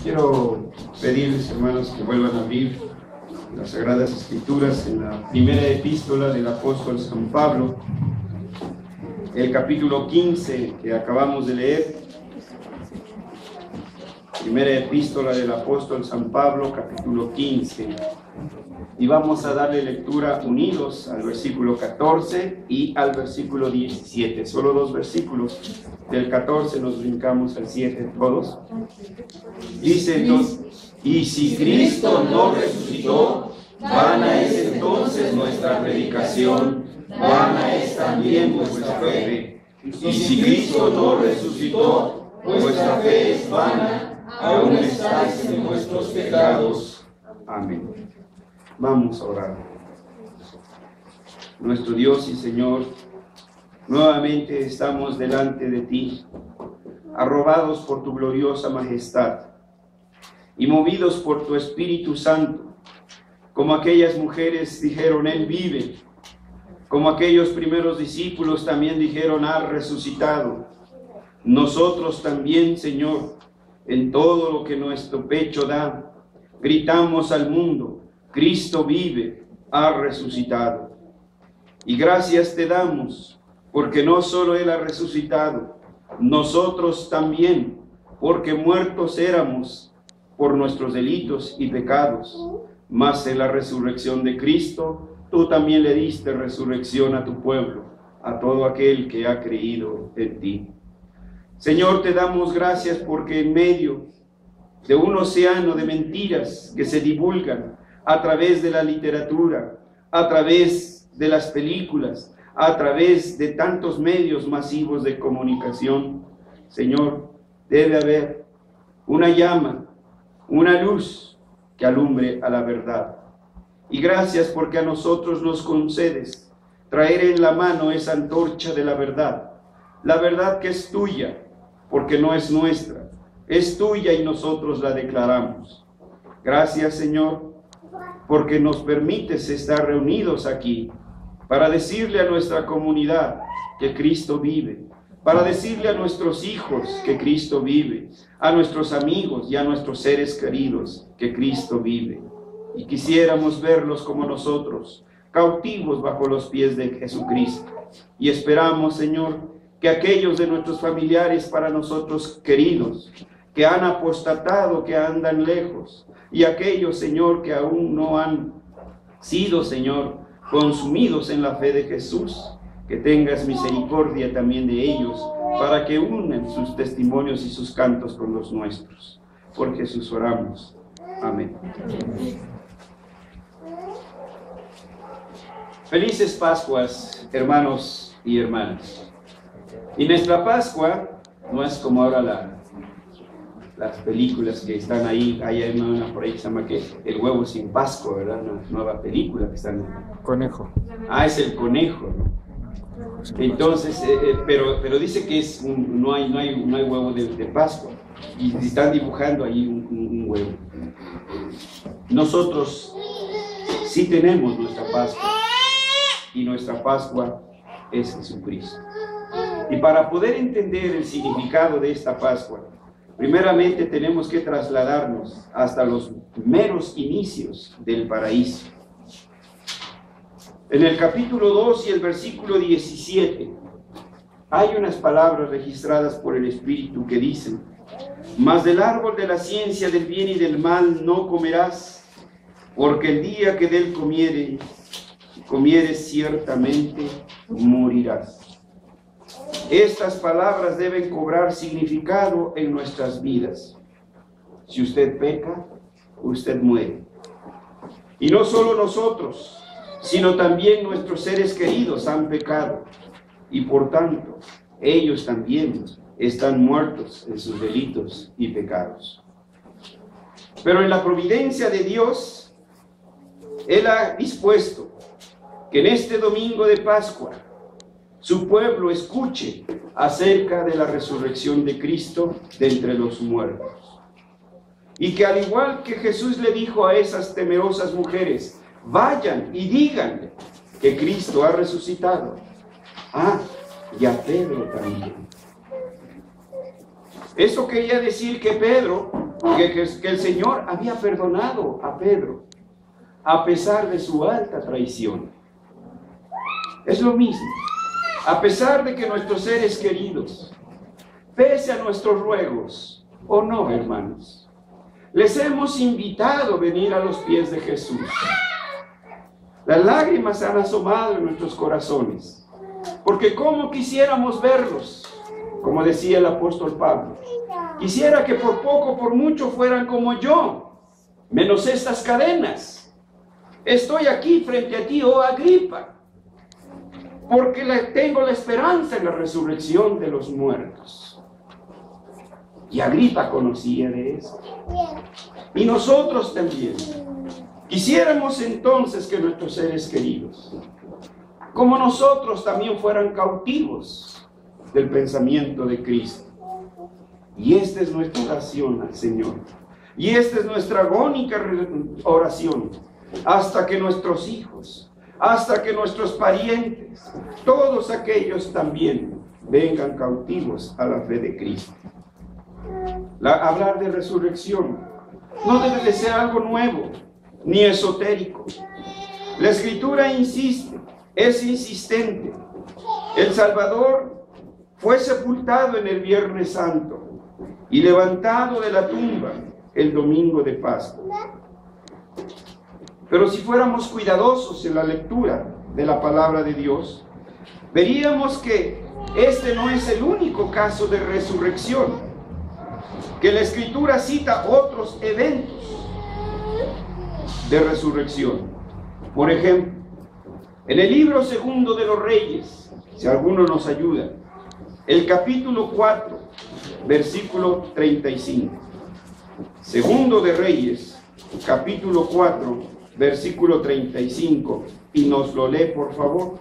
Quiero pedirles, hermanos, que vuelvan a abrir las Sagradas Escrituras en la primera epístola del apóstol San Pablo, el capítulo 15 que acabamos de leer. Primera epístola del apóstol San Pablo, capítulo 15. Y vamos a darle lectura unidos al versículo 14 y al versículo 17. Solo dos versículos. Del 14 nos brincamos al 7 todos. Dice entonces: y si Cristo no resucitó, vana es entonces nuestra predicación, vana es también vuestra fe. Y si Cristo no resucitó, vuestra fe es vana, aún estáis en vuestros pecados. Amén. Vamos a orar. Nuestro Dios y Señor, nuevamente estamos delante de ti, arrobados por tu gloriosa majestad y movidos por tu Espíritu Santo, como aquellas mujeres dijeron: Él vive, como aquellos primeros discípulos también dijeron: ha resucitado. Nosotros también, Señor, en todo lo que nuestro pecho da, gritamos al mundo: Cristo vive, ha resucitado. Y gracias te damos, porque no solo Él ha resucitado, nosotros también, porque muertos éramos por nuestros delitos y pecados, mas en la resurrección de Cristo, tú también le diste resurrección a tu pueblo, a todo aquel que ha creído en ti. Señor, te damos gracias porque en medio de un océano de mentiras que se divulgan a través de la literatura, a través de las películas, a través de tantos medios masivos de comunicación, Señor, debe haber una llama, una luz que alumbre a la verdad. Y gracias porque a nosotros nos concedes traer en la mano esa antorcha de la verdad que es tuya, porque no es nuestra, es tuya y nosotros la declaramos. Gracias, Señor, porque nos permites estar reunidos aquí para decirle a nuestra comunidad que Cristo vive, para decirle a nuestros hijos que Cristo vive, a nuestros amigos y a nuestros seres queridos que Cristo vive. Y quisiéramos verlos como nosotros, cautivos bajo los pies de Jesucristo. Y esperamos, Señor, que aquellos de nuestros familiares para nosotros queridos, que han apostatado, que andan lejos, y aquellos, Señor, que aún no han sido, Señor, consumidos en la fe de Jesús, que tengas misericordia también de ellos, para que unan sus testimonios y sus cantos con los nuestros. Por Jesús oramos. Amén. Felices Pascuas, hermanos y hermanas. Y nuestra Pascua no es como ahora las películas que están ahí. Hay una por ahí que se llama que El huevo sin Pascua, ¿verdad? Una nueva película que están. Conejo. Ah, es el conejo, ¿no? Entonces, pero dice que no hay huevo de Pascua. Y están dibujando ahí un huevo. Nosotros sí tenemos nuestra Pascua. Y nuestra Pascua es Jesucristo. Y para poder entender el significado de esta Pascua, primeramente tenemos que trasladarnos hasta los meros inicios del paraíso. En el capítulo 2 y el versículo 17, hay unas palabras registradas por el Espíritu que dicen: mas del árbol de la ciencia del bien y del mal no comerás, porque el día que de él comieres ciertamente morirás. Estas palabras deben cobrar significado en nuestras vidas. Si usted peca, usted muere. Y no solo nosotros, sino también nuestros seres queridos han pecado. Y por tanto, ellos también están muertos en sus delitos y pecados. Pero en la providencia de Dios, Él ha dispuesto que en este domingo de Pascua su pueblo escuche acerca de la resurrección de Cristo de entre los muertos. Y que al igual que Jesús le dijo a esas temerosas mujeres: vayan y díganle que Cristo ha resucitado. Y a Pedro también. Eso quería decir que Pedro que el Señor había perdonado a Pedro a pesar de su alta traición. Es lo mismo. A pesar de que nuestros seres queridos, pese a nuestros ruegos, o no, hermanos, les hemos invitado a venir a los pies de Jesús. Las lágrimas han asomado en nuestros corazones, porque cómo quisiéramos verlos, como decía el apóstol Pablo. Quisiera que por poco, por mucho fueran como yo, menos estas cadenas. Estoy aquí frente a ti, oh Agripa, porque tengo la esperanza en la resurrección de los muertos. Y Agripa conocía de eso. Y nosotros también. Quisiéramos entonces que nuestros seres queridos, como nosotros, también fueran cautivos del pensamiento de Cristo. Y esta es nuestra oración al Señor. Y esta es nuestra agónica oración, hasta que nuestros hijos, hasta que nuestros parientes, todos aquellos también vengan cautivos a la fe de Cristo. Hablar de resurrección no debe de ser algo nuevo, ni esotérico. La Escritura insiste, es insistente. El Salvador fue sepultado en el Viernes Santo y levantado de la tumba el domingo de Pascua. Pero si fuéramos cuidadosos en la lectura de la palabra de Dios, veríamos que este no es el único caso de resurrección, que la Escritura cita otros eventos de resurrección. Por ejemplo, en el libro segundo de los Reyes, si alguno nos ayuda, el capítulo 4, versículo 35. Segundo de Reyes, capítulo 4, versículo 35. Y nos lo lee, por favor.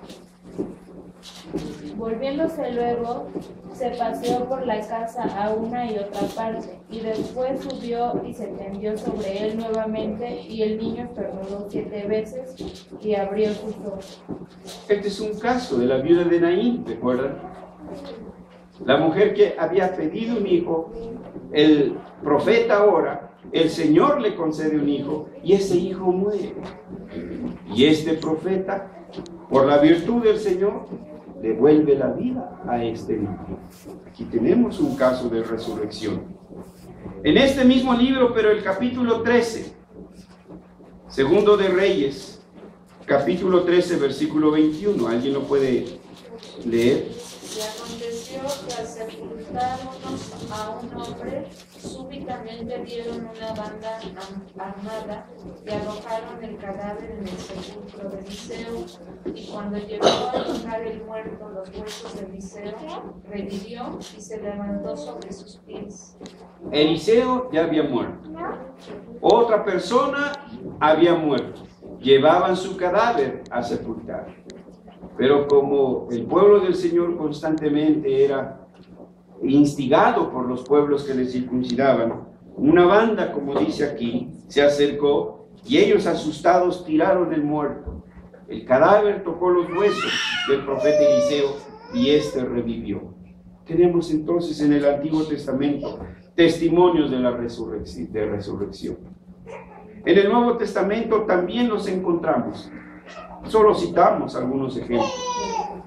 Volviéndose luego, se paseó por la casa a una y otra parte, y después subió y se tendió sobre él nuevamente, y el niño estornudó 7 veces y abrió sus ojos. Este es un caso de la viuda de Naín, ¿recuerdan? La mujer que había pedido un hijo, el profeta ahora, el Señor le concede un hijo, y ese hijo muere. Y este profeta, por la virtud del Señor, devuelve la vida a este niño. Aquí tenemos un caso de resurrección. En este mismo libro, pero el capítulo 13, segundo de Reyes, capítulo 13, versículo 21. ¿Alguien lo puede leer? Y aconteció que al sepultarnos a un hombre, súbitamente vieron una banda armada y arrojaron el cadáver en el sepulcro de Eliseo. Y cuando llegó a tocar el muerto los huesos de Eliseo, revivió y se levantó sobre sus pies. Eliseo ya había muerto. Otra persona había muerto. Llevaban su cadáver a sepultar. Pero como el pueblo del Señor constantemente era instigado por los pueblos que le circuncidaban, una banda, como dice aquí, se acercó y ellos asustados tiraron el muerto. El cadáver tocó los huesos del profeta Eliseo y éste revivió. Tenemos entonces en el Antiguo Testamento testimonios de la resurrección. En el Nuevo Testamento también los encontramos. Solo citamos algunos ejemplos.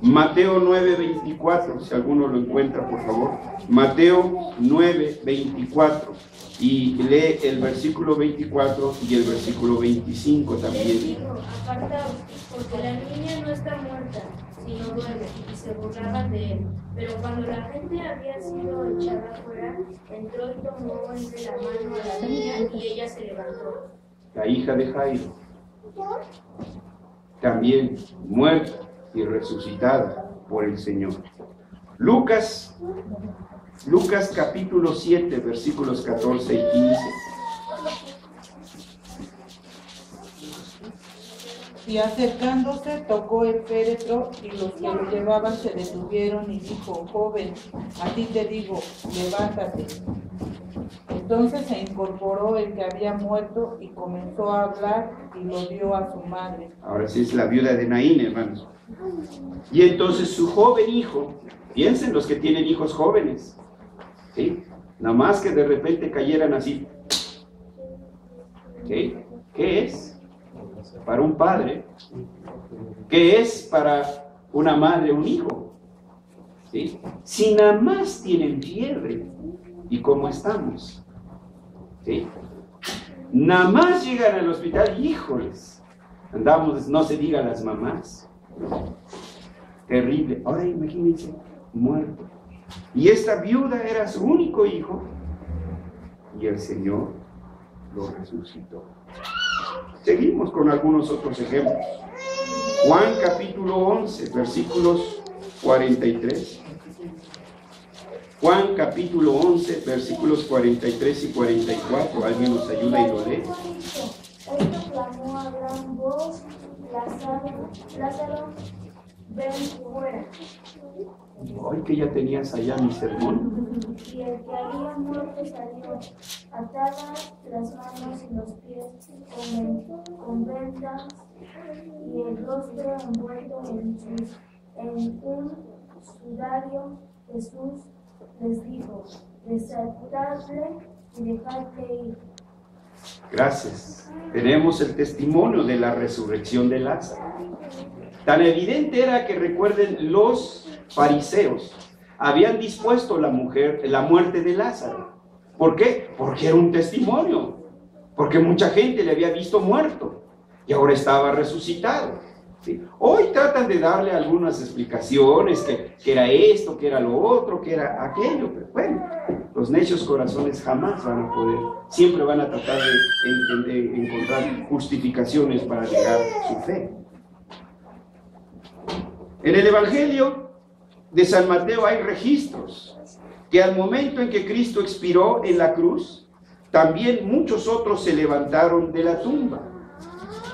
Mateo 9:24, si alguno lo encuentra, por favor. Mateo 9:24. Y lee el versículo 24 y el versículo 25 también. Les dijo: apartaos, porque la niña no está muerta, sino duerme. Y se burlaban de él. Pero cuando la gente había sido echada afuera, entró y tomó entre la mano a la niña, y ella se levantó. La hija de Jairo, también muerta y resucitada por el Señor. Lucas capítulo 7, versículos 14 y 15. Y acercándose tocó el féretro, y los que lo llevaban se detuvieron, y dijo: joven, a ti te digo, levántate. Entonces se incorporó el que había muerto y comenzó a hablar, y lo dio a su madre. Ahora sí es la viuda de Naín, hermanos. Y entonces su joven hijo, piensen los que tienen hijos jóvenes, ¿sí? Nada más que de repente cayeran así ¿Sí? ¿Qué es para un padre? ¿Qué es para una madre, un hijo? ¿Sí? Si nada más tienen fiebre, ¿y cómo estamos? ¿Sí? Nada más llegan al hospital, híjoles, andamos, no se diga las mamás. Terrible. Ahora imagínense, muerto. Y esta viuda era su único hijo, y el Señor lo resucitó. Seguimos con algunos otros ejemplos. Juan capítulo 11, versículos 43. Juan capítulo 11, versículos 43 y 44. ¿Alguien nos ayuda y lo lee? Esto clamó a gran voz: Lázaro, ven fuera. Hoy que ya tenías allá mi sermón. Y el que había muerto salió, atadas las manos y los pies con vendas y el rostro envuelto en un sudario. Jesús les dijo: desatadle y dejadle ir. Gracias. Tenemos el testimonio de la resurrección de Lázaro. Tan evidente era que, recuerden, los fariseos habían dispuesto la muerte de Lázaro. ¿Por qué? Porque era un testimonio. Porque mucha gente le había visto muerto y ahora estaba resucitado. ¿Sí? Hoy tratan de darle algunas explicaciones, que era esto, que era lo otro, que era aquello. Pero bueno, los necios corazones jamás van a poder, siempre van a tratar de encontrar justificaciones para negar su fe. En el Evangelio de San Mateo hay registros que al momento en que Cristo expiró en la cruz, también muchos otros se levantaron de la tumba.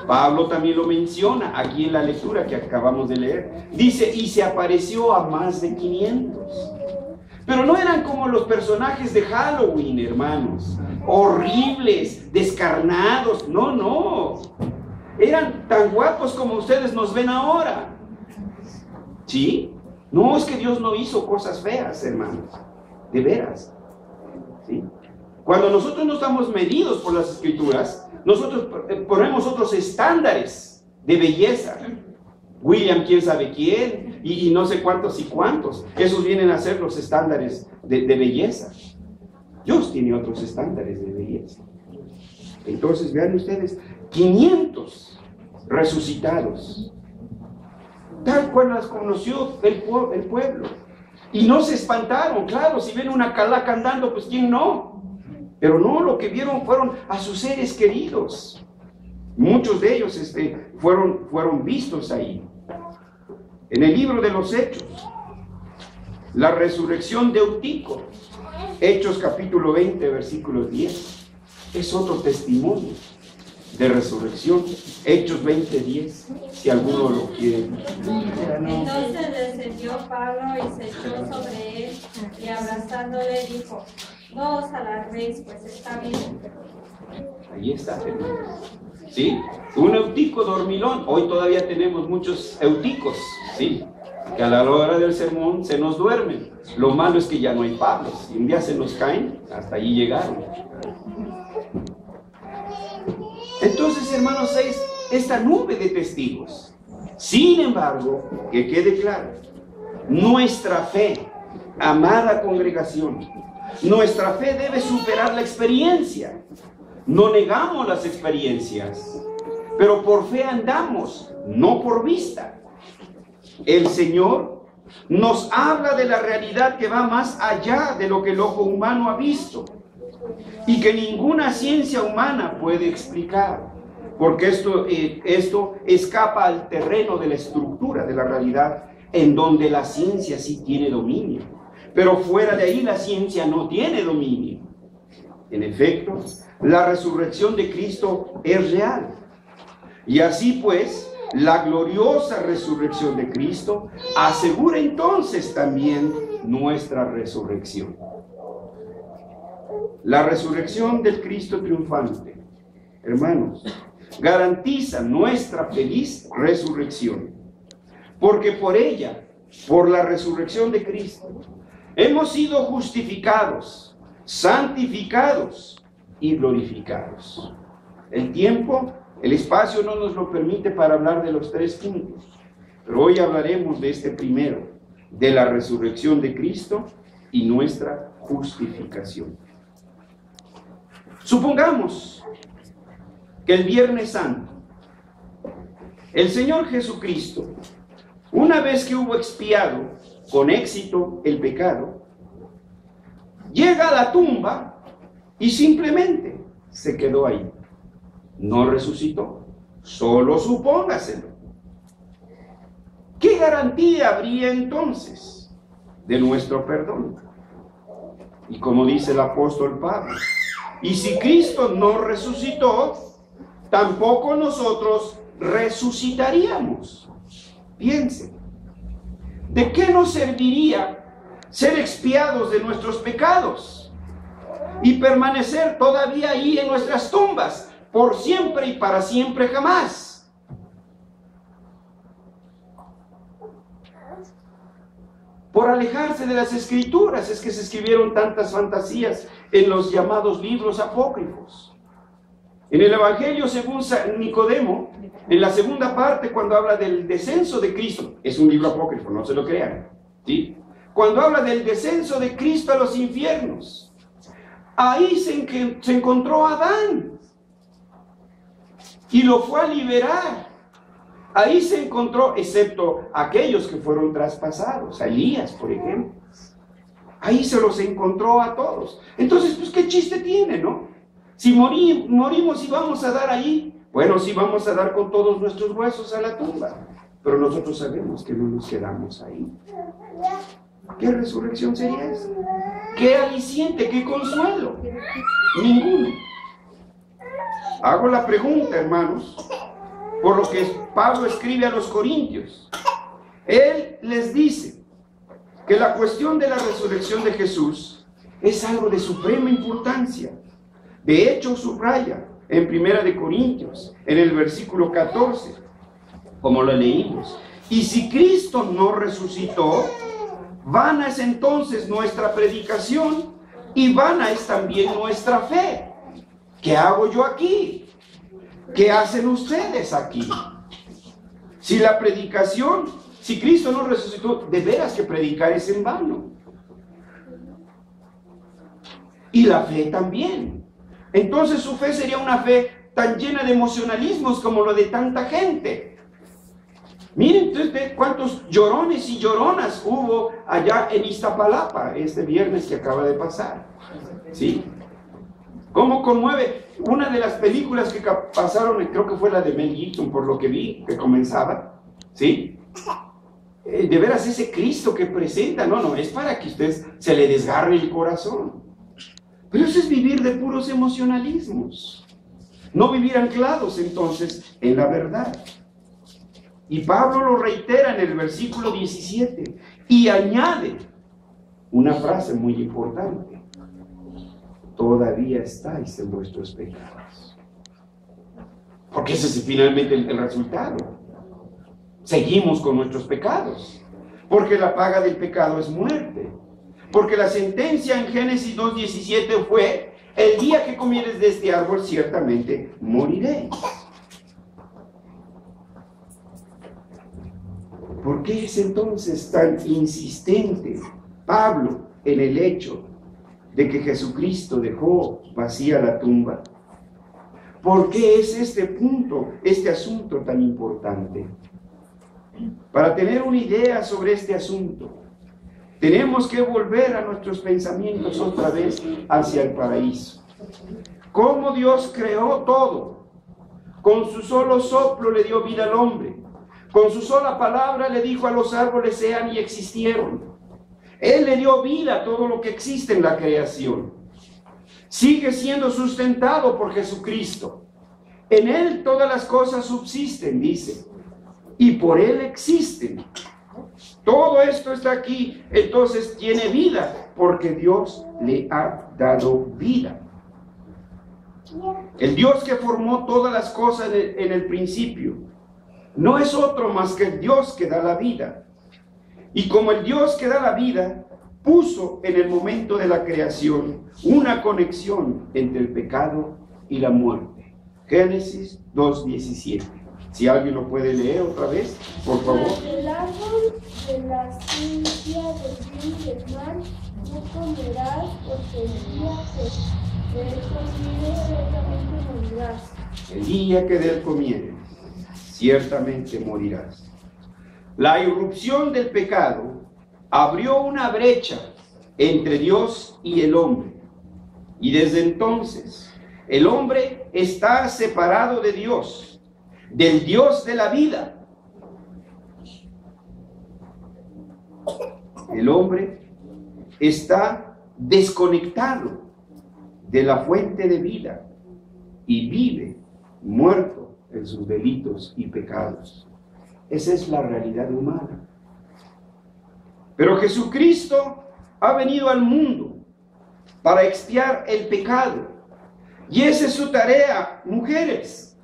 Pablo también lo menciona aquí en la lectura que acabamos de leer. Dice, y se apareció a más de 500. Pero no eran como los personajes de Halloween, hermanos, horribles, descarnados. No, no. Eran tan guapos como ustedes nos ven ahora. ¿Sí? No, es que Dios no hizo cosas feas, hermanos. De veras. ¿Sí? Cuando nosotros no estamos medidos por las Escrituras, nosotros ponemos otros estándares de belleza. William quién sabe quién, y no sé cuántos y cuántos. Esos vienen a ser los estándares de belleza. Dios tiene otros estándares de belleza. Entonces, vean ustedes, 500 resucitados, tal cual las conoció el pueblo. Y no se espantaron, claro, si ven una calaca andando, pues ¿quién no? Pero no, lo que vieron fueron a sus seres queridos. Muchos de ellos fueron vistos ahí. En el libro de los Hechos, la resurrección de Eutico, Hechos capítulo 20, versículo 10, es otro testimonio de resurrección. Hechos 20:10, si alguno lo quiere. Entonces descendió Pablo y se echó sobre él, y abrazándole dijo: no os alarméis, pues está bien. Ahí está, hermanos. ¿Sí? Un Eutico dormilón. Hoy todavía tenemos muchos Euticos, ¿sí? Que a la hora del sermón se nos duermen. Lo malo es que ya no hay Pablos. Si un día se nos caen, hasta allí llegaron. Entonces, hermanos, es esta nube de testigos. Sin embargo, que quede claro, nuestra fe, amada congregación, nuestra fe debe superar la experiencia. No negamos las experiencias, pero por fe andamos, no por vista. El Señor nos habla de la realidad que va más allá de lo que el ojo humano ha visto y que ninguna ciencia humana puede explicar, porque esto escapa al terreno de la estructura de la realidad, en donde la ciencia sí tiene dominio, pero fuera de ahí la ciencia no tiene dominio. En efecto, la resurrección de Cristo es real, y así pues, la gloriosa resurrección de Cristo asegura entonces también nuestra resurrección. La resurrección del Cristo triunfante, hermanos, garantiza nuestra feliz resurrección, porque por ella, por la resurrección de Cristo, hemos sido justificados, santificados y glorificados. El tiempo, el espacio no nos lo permite para hablar de los 3 puntos. Pero hoy hablaremos de este primero, de la resurrección de Cristo y nuestra justificación. Supongamos que el Viernes Santo, el Señor Jesucristo, una vez que hubo expiado con éxito el pecado, llega a la tumba y simplemente se quedó ahí. No resucitó, solo supóngaselo. ¿Qué garantía habría entonces de nuestro perdón? Y como dice el apóstol Pablo, y si Cristo no resucitó, tampoco nosotros resucitaríamos. Piensen, ¿de qué nos serviría ser expiados de nuestros pecados y permanecer todavía ahí en nuestras tumbas por siempre y para siempre jamás? Por alejarse de las Escrituras es que se escribieron tantas fantasías en los llamados libros apócrifos. En el Evangelio según San Nicodemo, en la segunda parte, cuando habla del descenso de Cristo, es un libro apócrifo, no se lo crean, ¿sí? Cuando habla del descenso de Cristo a los infiernos, ahí se encontró a Adán y lo fue a liberar. Ahí se encontró, excepto aquellos que fueron traspasados, a Elías, por ejemplo. Ahí se los encontró a todos. Entonces, pues, ¿qué chiste tiene, no? Si morimos y vamos a dar ahí, bueno, sí vamos a dar con todos nuestros huesos a la tumba, pero nosotros sabemos que no nos quedamos ahí. ¿Qué resurrección sería esa? ¿Qué aliciente, qué consuelo? Ninguno. Hago la pregunta, hermanos, por lo que Pablo escribe a los Corintios. Él les dice que la cuestión de la resurrección de Jesús es algo de suprema importancia. De hecho, subraya en 1 Corintios, en el versículo 14, como lo leímos: y si Cristo no resucitó, vana es entonces nuestra predicación y vana es también nuestra fe. ¿Qué hago yo aquí? ¿Qué hacen ustedes aquí? Si la predicación, si Cristo no resucitó, de veras que predicar es en vano. Y la fe también. Entonces su fe sería una fe tan llena de emocionalismos como lo de tanta gente. Miren entonces cuántos llorones y lloronas hubo allá en Iztapalapa este viernes que acaba de pasar. ¿Sí? ¿Cómo conmueve? Una de las películas que pasaron, creo que fue la de Mel Gibson, por lo que vi, que comenzaba, ¿sí? De veras ese Cristo que presenta, no, es para que ustedes se le desgarre el corazón. Pero eso es vivir de puros emocionalismos. No vivir anclados entonces en la verdad. Y Pablo lo reitera en el versículo 17 y añade una frase muy importante: todavía estáis en vuestros pecados. Porque ese es finalmente el resultado. Seguimos con nuestros pecados. Porque la paga del pecado es muerte. Porque la sentencia en Génesis 2:17 fue: el día que comieres de este árbol ciertamente moriréis. ¿Por qué es entonces tan insistente Pablo en el hecho de que Jesucristo dejó vacía la tumba? ¿Por qué es este punto, este asunto tan importante? Para tener una idea sobre este asunto, tenemos que volver a nuestros pensamientos otra vez hacia el paraíso. Cómo Dios creó todo. Con su solo soplo le dio vida al hombre. Con su sola palabra le dijo a los árboles sean y existieron. Él le dio vida a todo lo que existe en la creación. Sigue siendo sustentado por Jesucristo. En Él todas las cosas subsisten, dice, y por Él existen. Todo esto está aquí, entonces tiene vida, porque Dios le ha dado vida. El Dios que formó todas las cosas en el principio no es otro más que el Dios que da la vida. Y como el Dios que da la vida puso en el momento de la creación una conexión entre el pecado y la muerte. Génesis 2:17. Si alguien lo puede leer otra vez, por favor. El árbol de la ciencia del bien y del mal no comerás, porque el día que de él comieres ciertamente morirás. El día que de él comieres, ciertamente morirás. La irrupción del pecado abrió una brecha entre Dios y el hombre. Y desde entonces, el hombre está separado de Dios, del Dios de la vida. El hombre está desconectado de la fuente de vida y vive muerto en sus delitos y pecados. Esa es la realidad humana. Pero Jesucristo ha venido al mundo para expiar el pecado. Y esa es su tarea, mujeres.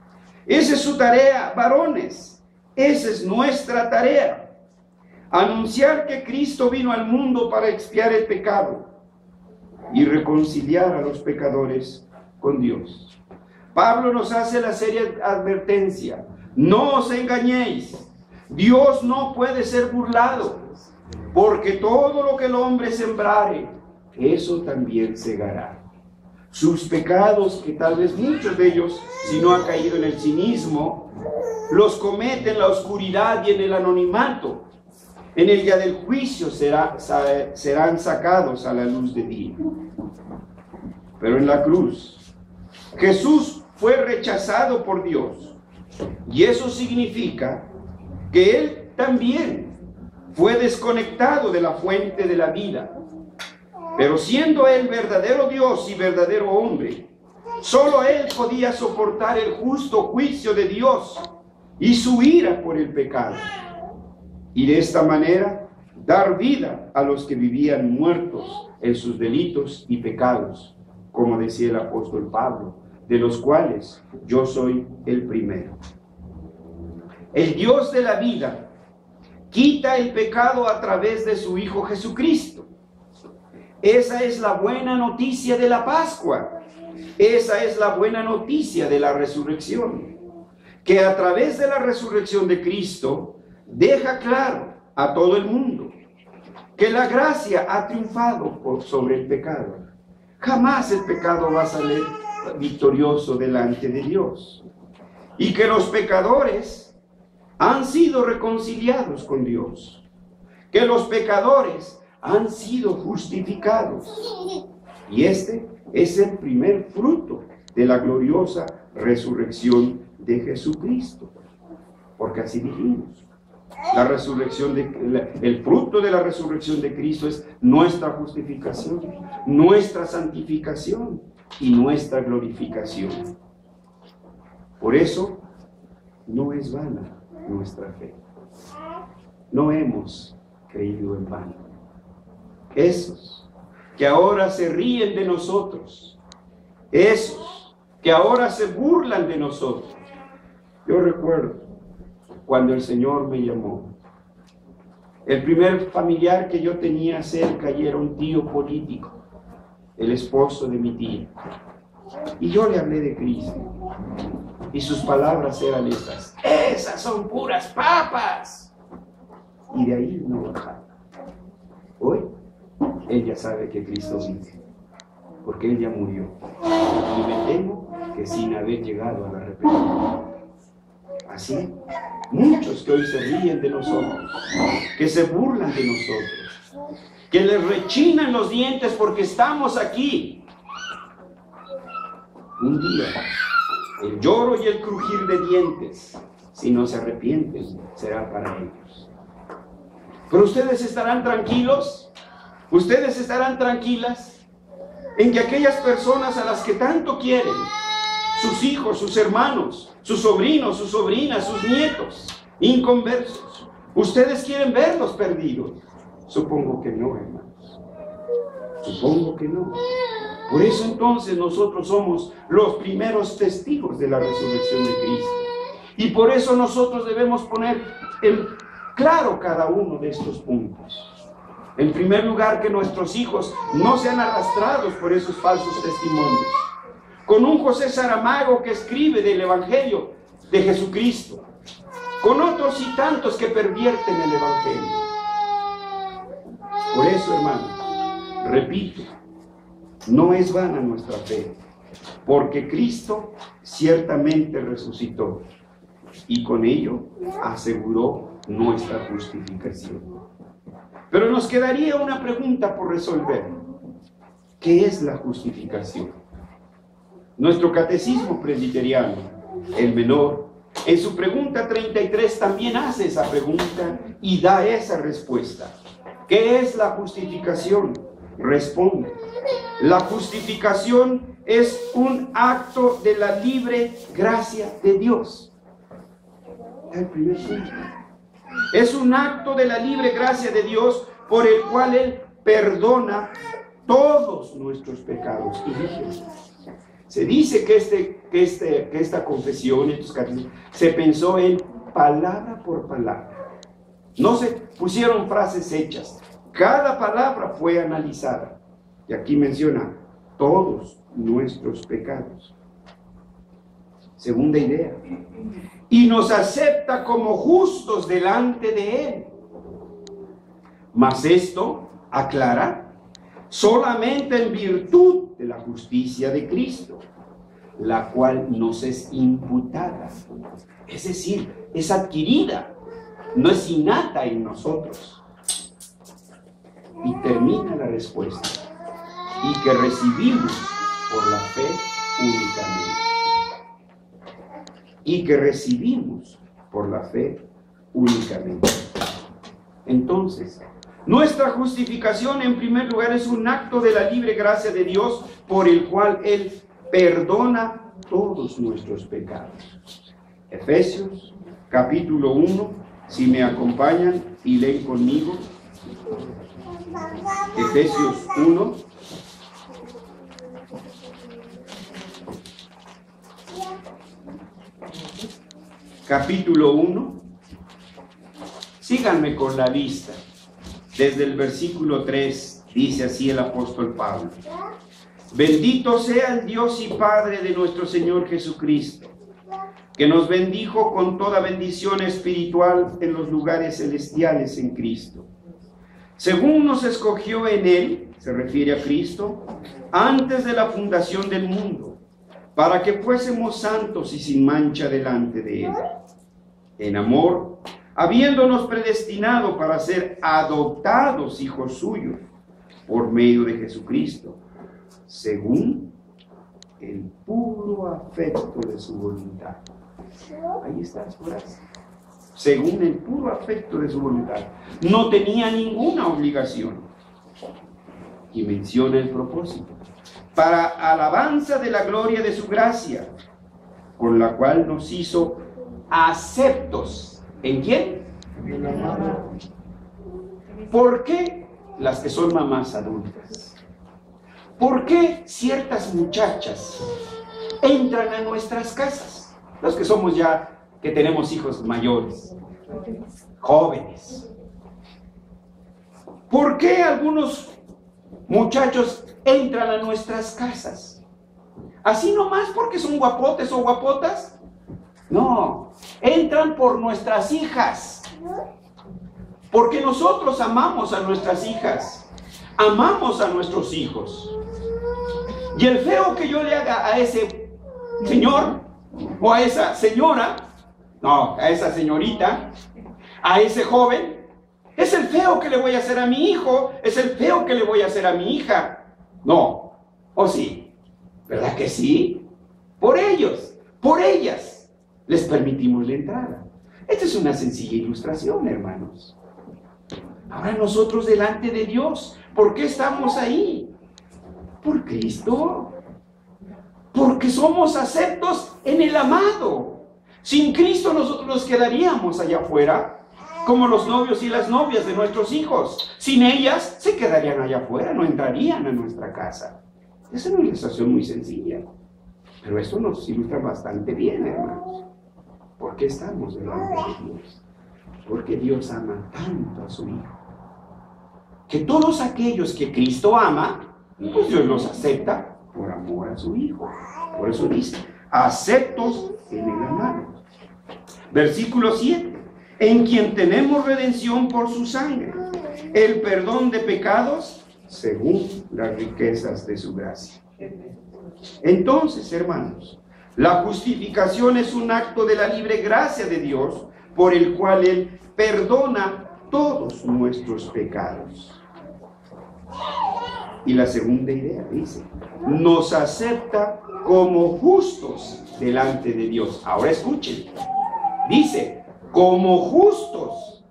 Esa es su tarea, varones. Esa es nuestra tarea. Anunciar que Cristo vino al mundo para expiar el pecado y reconciliar a los pecadores con Dios. Pablo nos hace la seria advertencia: no os engañéis, Dios no puede ser burlado, porque todo lo que el hombre sembrare, eso también segará. Sus pecados, que tal vez muchos de ellos, si no han caído en el cinismo, los comete en la oscuridad y en el anonimato. En el día del juicio serán sacados a la luz de día. Pero en la cruz, Jesús fue rechazado por Dios. Y eso significa que Él también fue desconectado de la fuente de la vida. Pero siendo Él verdadero Dios y verdadero hombre, solo Él podía soportar el justo juicio de Dios y su ira por el pecado. Y de esta manera dar vida a los que vivían muertos en sus delitos y pecados, como decía el apóstol Pablo, de los cuales yo soy el primero. El Dios de la vida quita el pecado a través de su Hijo Jesucristo. Esa es la buena noticia de la Pascua. Esa es la buena noticia de la resurrección. Que a través de la resurrección de Cristo deja claro a todo el mundo que la gracia ha triunfado sobre el pecado. Jamás el pecado va a salir victorioso delante de Dios. Y que los pecadores han sido reconciliados con Dios. Que los pecadores han sido justificados. Y este es el primer fruto de la gloriosa resurrección de Jesucristo. Porque así dijimos. La resurrección el fruto de la resurrección de Cristo es nuestra justificación, nuestra santificación y nuestra glorificación. Por eso no es vana nuestra fe. No hemos creído en vano. Esos que ahora se ríen de nosotros, esos que ahora se burlan de nosotros. Yo recuerdo cuando el Señor me llamó, el primer familiar que yo tenía cerca y era un tío político, el esposo de mi tía. Y yo le hablé de Cristo. Y sus palabras eran estas: esas son puras papas. Y de ahí no bajaba. Hoy, él ya sabe que Cristo vive, porque él ya murió. Y me temo que sin haber llegado al arrepentimiento. Así, muchos que hoy se ríen de nosotros, que se burlan de nosotros, que les rechinan los dientes porque estamos aquí. Un día, el lloro y el crujir de dientes, si no se arrepienten, será para ellos. Pero ustedes estarán tranquilos, ustedes estarán tranquilas en que aquellas personas a las que tanto quieren, sus hijos, sus hermanos, sus sobrinos, sus sobrinas, sus nietos, inconversos, ustedes quieren verlos perdidos. Supongo que no, hermanos. Supongo que no. Por eso entonces nosotros somos los primeros testigos de la resurrección de Cristo. Y por eso nosotros debemos poner en claro cada uno de estos puntos. En primer lugar, que nuestros hijos no sean arrastrados por esos falsos testimonios. con un José Saramago que escribe del Evangelio de Jesucristo, con otros y tantos que pervierten el Evangelio. Por eso, hermanos, repito, no es vana nuestra fe, porque Cristo ciertamente resucitó y con ello aseguró nuestra justificación. Pero nos quedaría una pregunta por resolver. ¿Qué es la justificación? Nuestro catecismo presbiteriano, el menor, en su pregunta 33 también hace esa pregunta y da esa respuesta. ¿Qué es la justificación? Responde: la justificación es un acto de la libre gracia de Dios. El primer punto. Es un acto de la libre gracia de Dios por el cual Él perdona todos nuestros pecados. Y fíjense, se dice que esta confesión, estos catecismos, se pensó en palabra por palabra. No se pusieron frases hechas. Cada palabra fue analizada. Y aquí menciona todos nuestros pecados. Segunda idea. Y nos acepta como justos delante de Él. Mas esto, aclara, solamente en virtud de la justicia de Cristo, la cual nos es imputada. Es decir, es adquirida, no es innata en nosotros. Y termina la respuesta: y que recibimos por la fe únicamente. Y que recibimos por la fe únicamente. Entonces, nuestra justificación en primer lugar es un acto de la libre gracia de Dios por el cual Él perdona todos nuestros pecados. Efesios capítulo 1, si me acompañan y leen conmigo. Efesios 1. Capítulo 1. Síganme con la vista. Desde el versículo 3 dice así el apóstol Pablo: bendito sea el Dios y Padre de nuestro Señor Jesucristo, que nos bendijo con toda bendición espiritual en los lugares celestiales en Cristo, según nos escogió en Él, se refiere a Cristo, antes de la fundación del mundo, para que fuésemos santos y sin mancha delante de Él. En amor, habiéndonos predestinado para ser adoptados hijos suyos por medio de Jesucristo, según el puro afecto de su voluntad. Ahí está las frases. Según el puro afecto de su voluntad. No tenía ninguna obligación. Y menciona el propósito: para alabanza de la gloria de su gracia, con la cual nos hizo aceptos. ¿En quién? En amor. ¿Por qué las que son mamás adultas? ¿Por qué ciertas muchachas entran a nuestras casas? Los que somos ya, que tenemos hijos mayores, jóvenes. ¿Por qué algunos muchachos entran a nuestras casas? ¿Así nomás porque son guapotes o guapotas? No, entran por nuestras hijas. Porque nosotros amamos a nuestras hijas, amamos a nuestros hijos. Y el feo que yo le haga a ese señor o a esa señora, no, a esa señorita, a ese joven, es el feo que le voy a hacer a mi hijo, es el feo que le voy a hacer a mi hija. No, ¿o sí? ¿Verdad que sí? Por ellos, por ellas, les permitimos la entrada. Esta es una sencilla ilustración, hermanos. Ahora nosotros delante de Dios, ¿por qué estamos ahí? Por Cristo. Porque somos aceptos en el amado. Sin Cristo nosotros nos quedaríamos allá afuera, como los novios y las novias de nuestros hijos. Sin ellas se quedarían allá afuera, no entrarían a nuestra casa. Es una ilustración muy sencilla, pero esto nos ilustra bastante bien, hermanos. ¿Por qué estamos delante de Dios? Porque Dios ama tanto a su Hijo, que todos aquellos que Cristo ama, pues Dios los acepta por amor a su Hijo. Por eso dice, aceptos en el amado. Versículo 7, en quien tenemos redención por su sangre, el perdón de pecados según las riquezas de su gracia. Entonces, hermanos, la justificación es un acto de la libre gracia de Dios, por el cual Él perdona todos nuestros pecados. Y la segunda idea dice, nos acepta como justos delante de Dios. Ahora escuchen, dice, como justos.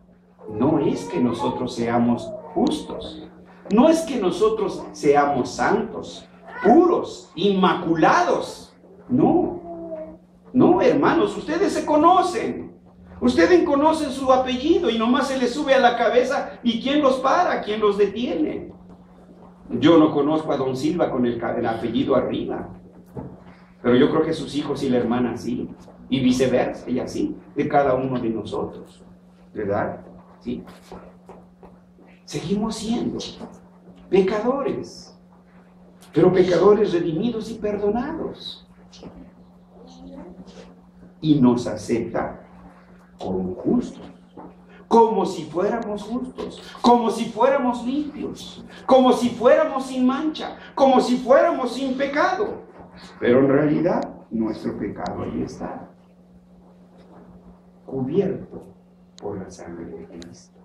No es que nosotros seamos justos, no es que nosotros seamos santos, puros, inmaculados. No, hermanos, ustedes se conocen. Ustedes conocen su apellido y nomás se les sube a la cabeza. ¿Y quién los para? ¿Quién los detiene? Yo no conozco a don Silva con el apellido arriba, pero yo creo que sus hijos y la hermana sí, y viceversa, y así, de cada uno de nosotros, ¿verdad? Sí. Seguimos siendo pecadores, pero pecadores redimidos y perdonados. Y nos acepta como justos, como si fuéramos justos, como si fuéramos limpios, como si fuéramos sin mancha, como si fuéramos sin pecado. Pero en realidad nuestro pecado ahí está, cubierto por la sangre de Cristo.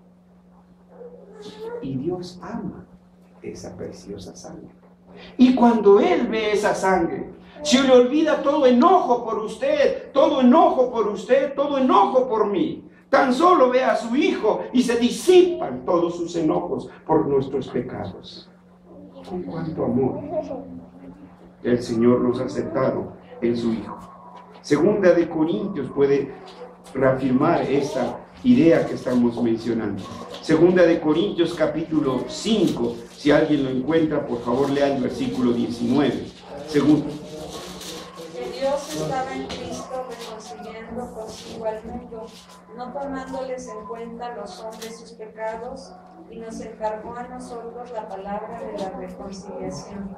Y Dios ama esa preciosa sangre. Y cuando Él ve esa sangre, se le olvida todo enojo por usted, todo enojo por usted, todo enojo por mí. Tan solo ve a su Hijo y se disipan todos sus enojos por nuestros pecados. Con cuánto amor el Señor nos ha aceptado en su Hijo. Segunda de Corintios puede reafirmar esta idea que estamos mencionando. Segunda de Corintios capítulo 5, si alguien lo encuentra, por favor lea el versículo 19. Segunda. Que Dios estaba en Cristo reconciliando consigo al mundo, no tomándoles en cuenta los hombres sus pecados, y nos encargó a nosotros la palabra de la reconciliación.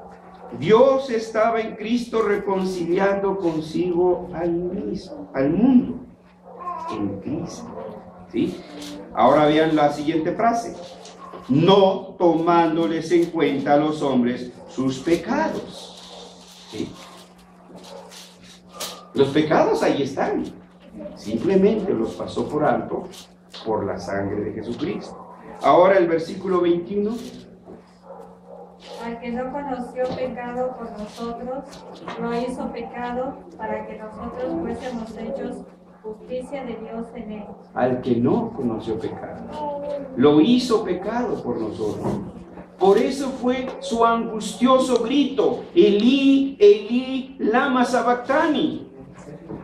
Dios estaba en Cristo reconciliando consigo al mundo, en Cristo. ¿Sí? Ahora vean la siguiente frase. No tomándoles en cuenta a los hombres sus pecados. ¿Sí? Los pecados ahí están. Simplemente los pasó por alto por la sangre de Jesucristo. Ahora el versículo 21. Al que no conoció pecado por nosotros, lo hizo pecado para que nosotros fuésemos hechos justicia de Dios en él. Al que no conoció pecado, lo hizo pecado por nosotros. Por eso fue su angustioso grito, Elí, Elí, lama sabactani.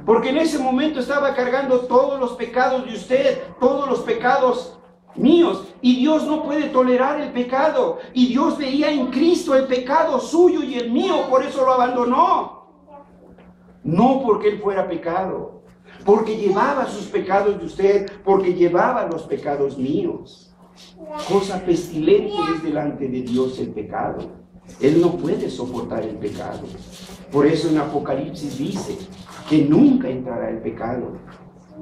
Porque en ese momento estaba cargando todos los pecados de usted, todos los pecados míos, y Dios no puede tolerar el pecado, y Dios veía en Cristo el pecado suyo y el mío, por eso lo abandonó. No porque Él fuera pecado, porque llevaba sus pecados de usted, porque llevaba los pecados míos. Cosa pestilente es delante de Dios el pecado. Él no puede soportar el pecado. Por eso en Apocalipsis dice que nunca entrará el pecado.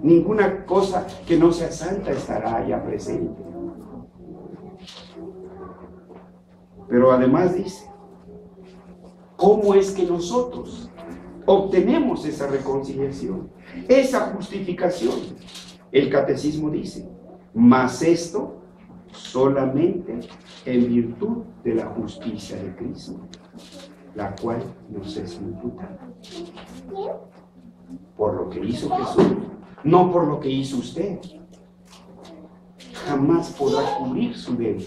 Ninguna cosa que no sea santa estará allá presente. Pero además dice, ¿cómo es que nosotros obtenemos esa reconciliación, esa justificación? El catecismo dice, mas esto solamente en virtud de la justicia de Cristo, la cual nos es imputada por lo que hizo Jesús, no por lo que hizo usted. Jamás podrá cubrir su deuda.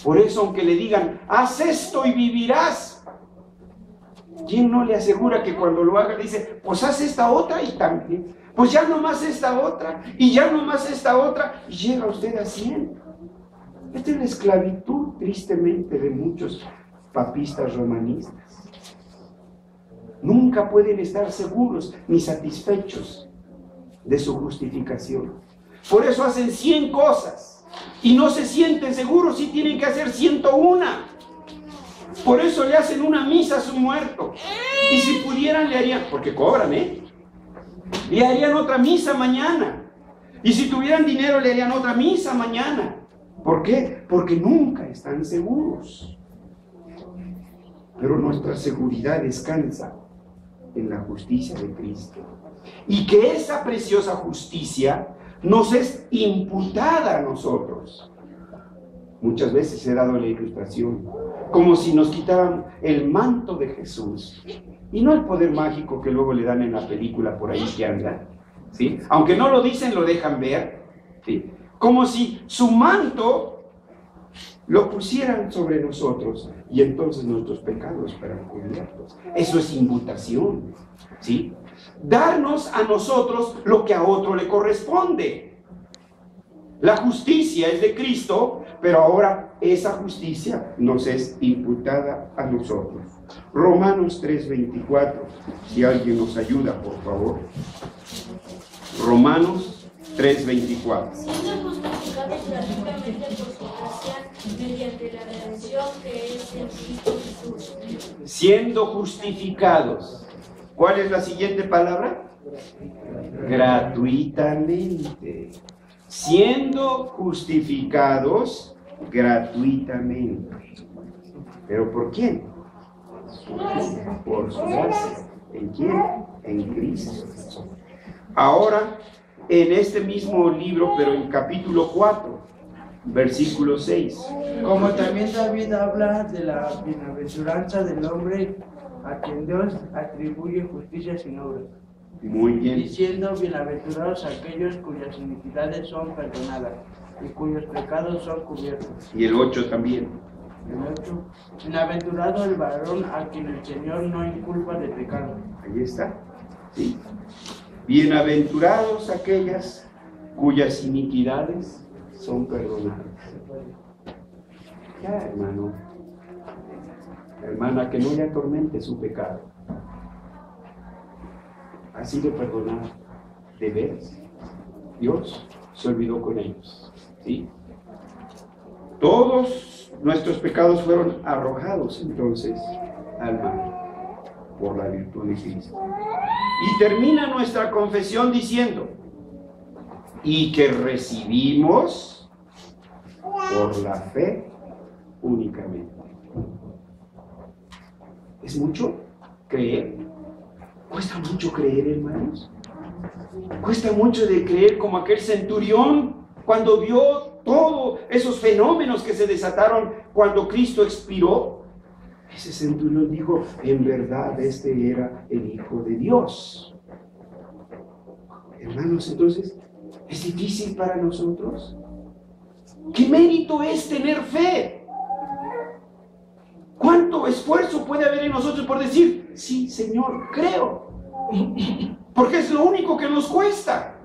Por eso, aunque le digan, haz esto y vivirás, ¿quién no le asegura que cuando lo haga le dice, pues haz esta otra y también, pues ya nomás esta otra, y ya nomás esta otra, y llega usted a 100? Esta es la esclavitud, tristemente, de muchos papistas romanistas. Nunca pueden estar seguros ni satisfechos de su justificación. Por eso hacen 100 cosas y no se sienten seguros si tienen que hacer 101. Por eso le hacen una misa a su muerto. Y si pudieran le harían, porque cobran, le harían otra misa mañana. Y si tuvieran dinero le harían otra misa mañana. ¿Por qué? Porque nunca están seguros. Pero nuestra seguridad descansa en la justicia de Cristo. Y que esa preciosa justicia nos es imputada a nosotros. Muchas veces he dado la ilustración, como si nos quitaran el manto de Jesús, y no el poder mágico que luego le dan en la película por ahí que anda, ¿sí? Aunque no lo dicen, lo dejan ver, ¿sí? Como si su manto lo pusieran sobre nosotros, y entonces nuestros pecados fueran cubiertos. Eso es imputación, ¿sí? Darnos a nosotros lo que a otro le corresponde. La justicia es de Cristo, pero ahora esa justicia nos es imputada a nosotros. Romanos 3:24, si alguien nos ayuda, por favor. Romanos 3:24. Siendo justificados gratuitamente por su gracia, mediante la redención que es en Cristo Jesús. Siendo justificados. ¿Cuál es la siguiente palabra? Gratuitamente. Siendo justificados gratuitamente. ¿Pero por quién? Por su gracia. ¿En quién? En Cristo. Ahora, en este mismo libro, pero en capítulo 4, versículo 6. Como también David habla de la bienaventuranza del hombre a quien Dios atribuye justicia sin obras. Muy bien. Diciendo, bienaventurados aquellos cuyas iniquidades son perdonadas y cuyos pecados son cubiertos. Y el 8 también. El 8. Bienaventurado el varón a quien el Señor no inculpa de pecado. Ahí está. ¿Sí? Bienaventurados aquellas cuyas iniquidades son perdonadas. Ya, hermano. Hermana, que no le atormente su pecado. Ha sido perdonado. De veras. Dios se olvidó con ellos. ¿Sí? Todos nuestros pecados fueron arrojados entonces al mar por la virtud de Cristo. Y termina nuestra confesión diciendo, y que recibimos por la fe únicamente. ¿Es mucho creer? ¿Cuesta mucho creer, hermanos? Cuesta mucho de creer como aquel centurión cuando vio todos esos fenómenos que se desataron cuando Cristo expiró. Ese centurión dijo, en verdad este era el Hijo de Dios. Hermanos, entonces, ¿es difícil para nosotros? ¿Qué mérito es tener fe? ¿Cuánto esfuerzo puede haber en nosotros por decir, sí, Señor, creo? Porque es lo único que nos cuesta,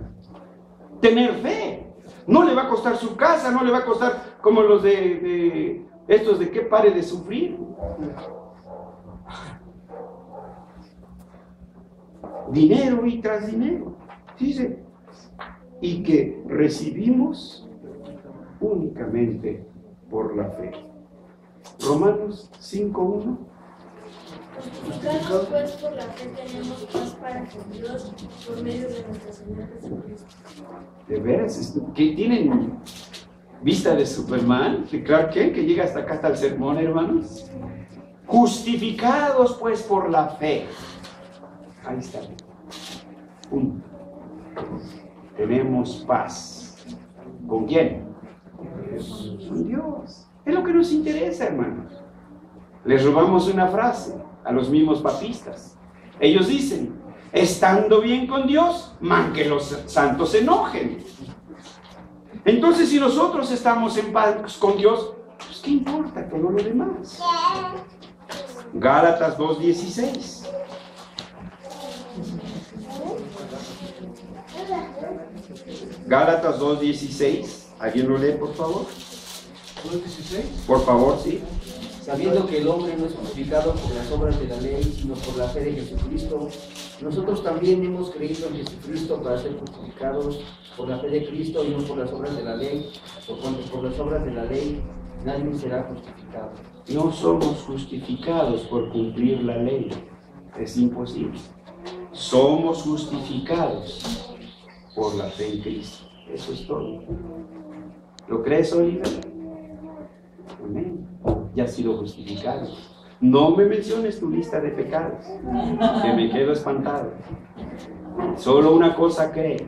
tener fe. No le va a costar su casa, no le va a costar como los de estos de que pare de sufrir. Dinero y tras dinero. Dice, y que recibimos únicamente por la fe. Romanos 5:1. Justificados pues por la fe tenemos paz para con Dios por medio de nuestro Señor Jesucristo. ¿De veras? ¿Que tienen vista de Superman? ¿De Clark Kent? Que llega hasta acá, hasta el sermón, hermanos. Justificados pues por la fe. Ahí está. Punto. Tenemos paz. ¿Con quién? Con Dios. Es lo que nos interesa, hermanos. Les robamos una frase a los mismos papistas. Ellos dicen, estando bien con Dios, man que los santos se enojen. Entonces, si nosotros estamos en paz con Dios, pues ¿qué importa todo lo demás? Gálatas 2:16. Gálatas 2:16. ¿Alguien lo lee, por favor? ¿2:16? Por favor, sí. Sabiendo que el hombre no es justificado por las obras de la ley, sino por la fe de Jesucristo, nosotros también hemos creído en Jesucristo para ser justificados por la fe de Cristo y no por las obras de la ley, por cuanto por las obras de la ley nadie será justificado. No somos justificados por cumplir la ley. Es imposible. Somos justificados por la fe en Cristo. Eso es todo. ¿Lo crees, Oliver? Amén. Ya has sido justificado. No me menciones tu lista de pecados, que me quedo espantado. Solo una cosa cree.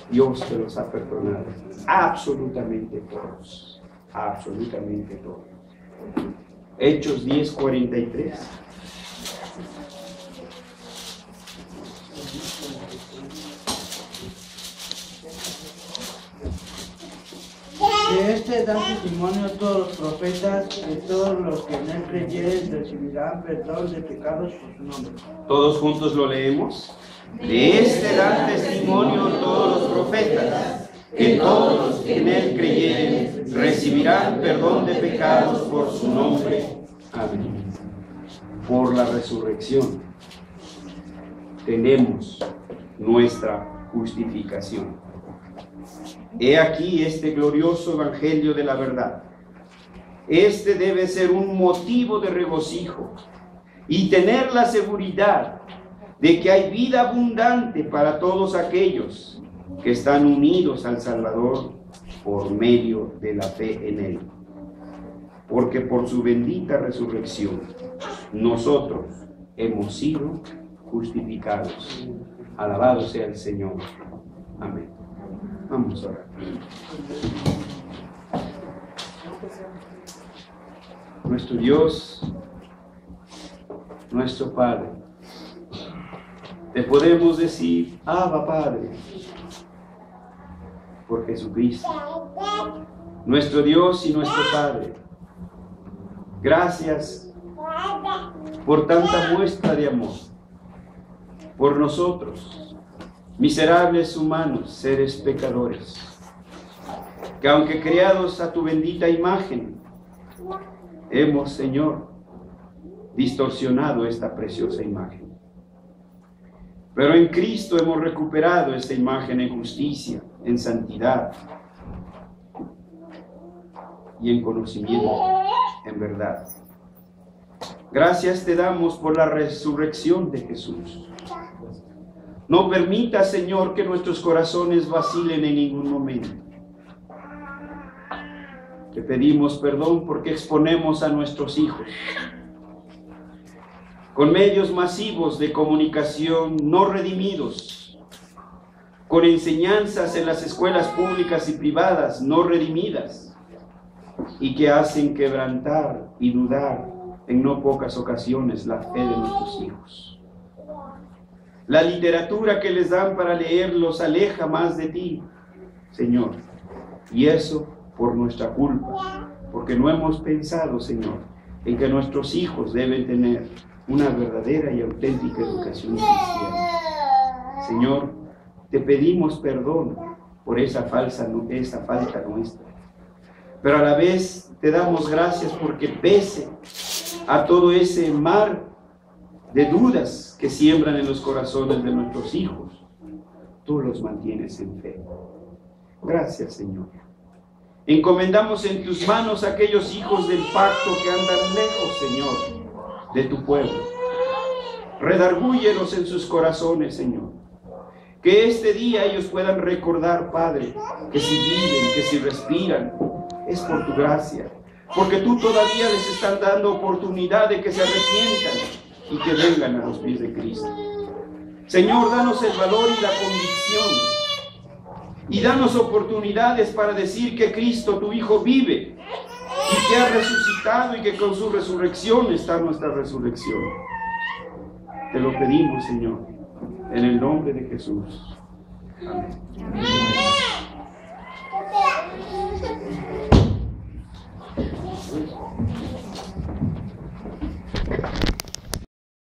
Dios te los ha perdonado. Absolutamente todos. Absolutamente todos. Hechos 10:43. De este dan testimonio todos los profetas, que todos los que en él creyeren recibirán perdón de pecados por su nombre. Todos juntos lo leemos. De este dan testimonio todos los profetas, que todos los que en él creyeren recibirán perdón de pecados por su nombre. Amén. Por la resurrección tenemos nuestra justificación. He aquí este glorioso evangelio de la verdad. Este debe ser un motivo de regocijo y tener la seguridad de que hay vida abundante para todos aquellos que están unidos al Salvador por medio de la fe en Él. Porque por su bendita resurrección nosotros hemos sido justificados. Alabado sea el Señor. Amén. Vamos a orar. Nuestro Dios, nuestro Padre, te podemos decir, Abba Padre, por Jesucristo, nuestro Dios y nuestro Padre. Gracias por tanta muestra de amor por nosotros, miserables humanos, seres pecadores, que aunque creados a tu bendita imagen, hemos, Señor, distorsionado esta preciosa imagen. Pero en Cristo hemos recuperado esta imagen en justicia, en santidad y en conocimiento, en verdad. Gracias te damos por la resurrección de Jesús. No permita, Señor, que nuestros corazones vacilen en ningún momento. Te pedimos perdón porque exponemos a nuestros hijos con medios masivos de comunicación no redimidos, con enseñanzas en las escuelas públicas y privadas no redimidas, y que hacen quebrantar y dudar en no pocas ocasiones la fe de nuestros hijos. La literatura que les dan para leer los aleja más de ti, Señor, y eso por nuestra culpa, porque no hemos pensado, Señor, en que nuestros hijos deben tener una verdadera y auténtica educación cristiana. Señor, te pedimos perdón por esa falta nuestra, pero a la vez te damos gracias porque pese a todo ese mar de dudas que siembran en los corazones de nuestros hijos, tú los mantienes en fe. Gracias, Señor. Encomendamos en tus manos a aquellos hijos del pacto que andan lejos, Señor, de tu pueblo. Redargúyelos en sus corazones, Señor. Que este día ellos puedan recordar, Padre, que si viven, que si respiran, es por tu gracia. Porque tú todavía les estás dando oportunidad de que se arrepientan y que vengan a los pies de Cristo. Señor, danos el valor y la convicción. Y danos oportunidades para decir que Cristo, tu Hijo, vive y que ha resucitado y que con su resurrección está nuestra resurrección. Te lo pedimos, Señor, en el nombre de Jesús. Amén.